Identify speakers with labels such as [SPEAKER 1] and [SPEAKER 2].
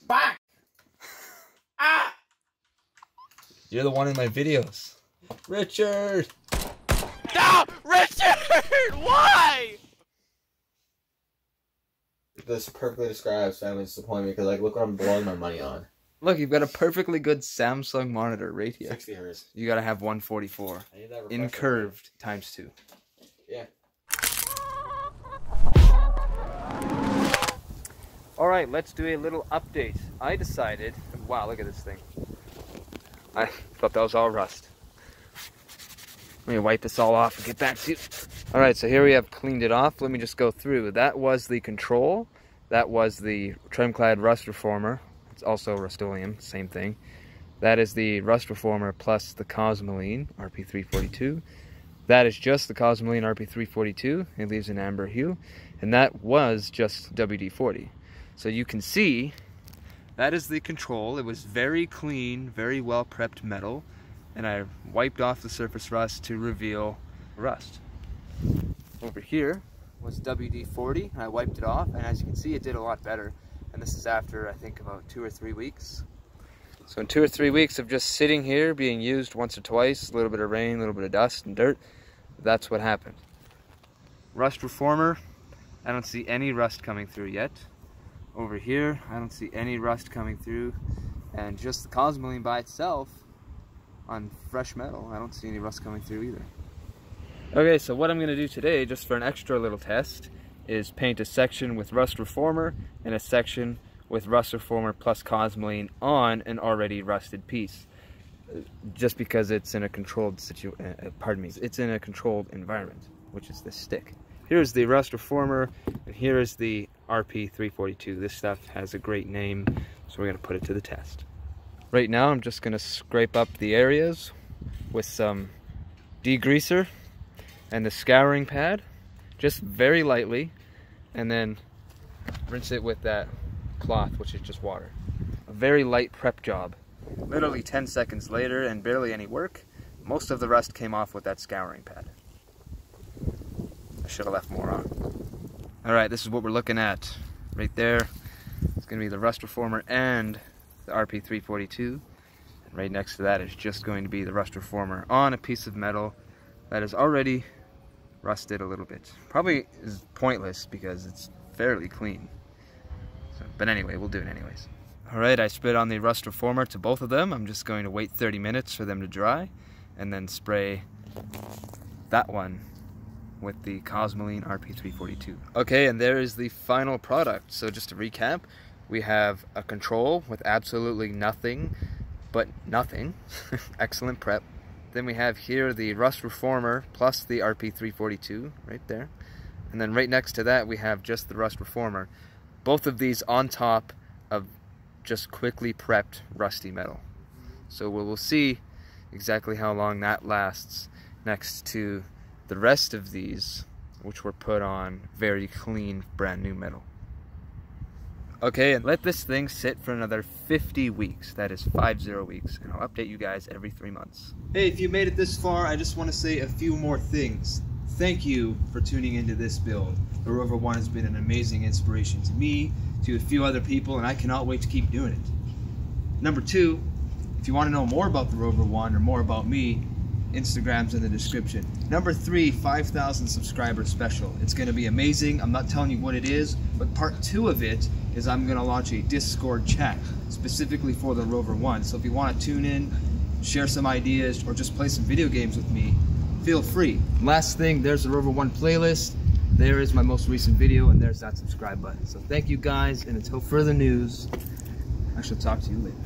[SPEAKER 1] Back! Ah! You're the one in my videos. Richard!
[SPEAKER 2] No! Richard! Why?
[SPEAKER 1] This perfectly describes family disappointment because, like, look what I'm blowing my money on.
[SPEAKER 3] Look, you've got a perfectly good Samsung monitor right here.
[SPEAKER 1] 60 hertz.
[SPEAKER 3] You gotta have 144.
[SPEAKER 1] I need that
[SPEAKER 3] In curved ×2.
[SPEAKER 1] Yeah.
[SPEAKER 3] Alright, let's do a little update. I decided... Wow, look at this thing. I thought that was all rust. Let me wipe this all off and get back to you. Alright, so here we have cleaned it off. Let me just go through. That was the control. That was the trim-clad rust reformer. It's also Rust-Oleum, same thing. That is the rust reformer plus the Cosmoline RP342. That is just the Cosmoline RP342. It leaves an amber hue. And that was just WD-40. So you can see, that is the control. It was very clean, very well prepped metal. And I wiped off the surface rust to reveal rust. Over here was WD-40. I wiped it off, and as you can see, it did a lot better. And this is after, I think, about 2 or 3 weeks. So in 2 or 3 weeks of just sitting here, being used once or twice, a little bit of rain, a little bit of dust and dirt, that's what happened. Rust reformer, I don't see any rust coming through yet. Over here, I don't see any rust coming through. And just the Cosmoline by itself, on fresh metal, I don't see any rust coming through either. Okay, so what I'm going to do today, just for an extra little test, is paint a section with rust reformer and a section with rust reformer plus Cosmoline on an already rusted piece. Just because it's in a controlled it's in a controlled environment, which is this stick. Here's the rust reformer, and here is the RP342. This stuff has a great name, so we're going to put it to the test. Right now, I'm just going to scrape up the areas with some degreaser and the scouring pad, just very lightly, and then rinse it with that cloth, which is just water. A very light prep job. Literally 10 seconds later, and barely any work, most of the rust came off with that scouring pad. I should have left more on. Alright, this is what we're looking at. Right there, it's going to be the rust reformer and the RP342. And right next to that is just going to be the rust reformer on a piece of metal that is already rusted a little bit. Probably is pointless because it's fairly clean. So, but anyway, we'll do it anyways. Alright, I sprayed on the rust reformer to both of them. I'm just going to wait 30 minutes for them to dry and then spray that one with the Cosmoline RP342. Okay, and there is the final product. So just to recap, we have a control with absolutely nothing but nothing. Excellent prep. Then we have here the rust reformer plus the RP342 right there. And then right next to that we have just the rust reformer. Both of these on top of just quickly prepped rusty metal. So we'll see exactly how long that lasts next to the rest of these, which were put on very clean brand new metal. Okay, and let this thing sit for another 50 weeks. That is 50 weeks, and I'll update you guys every 3 months. Hey, if you made it this far, I just want to say a few more things. Thank you for tuning into this build. The Rover One has been an amazing inspiration to me, to a few other people, and I cannot wait to keep doing it. Number 2, if you want to know more about the Rover One or more about me, Instagram's in the description. Number 3, 5,000 subscriber special. It's going to be amazing. I'm not telling you what it is, but part 2 of it is I'm going to launch a Discord chat specifically for the Rover One. So if you want to tune in, share some ideas, or just play some video games with me, feel free. Last thing, there's the Rover One playlist. There is my most recent video, and there's that subscribe button. So thank you guys, and until further news, I shall talk to you later.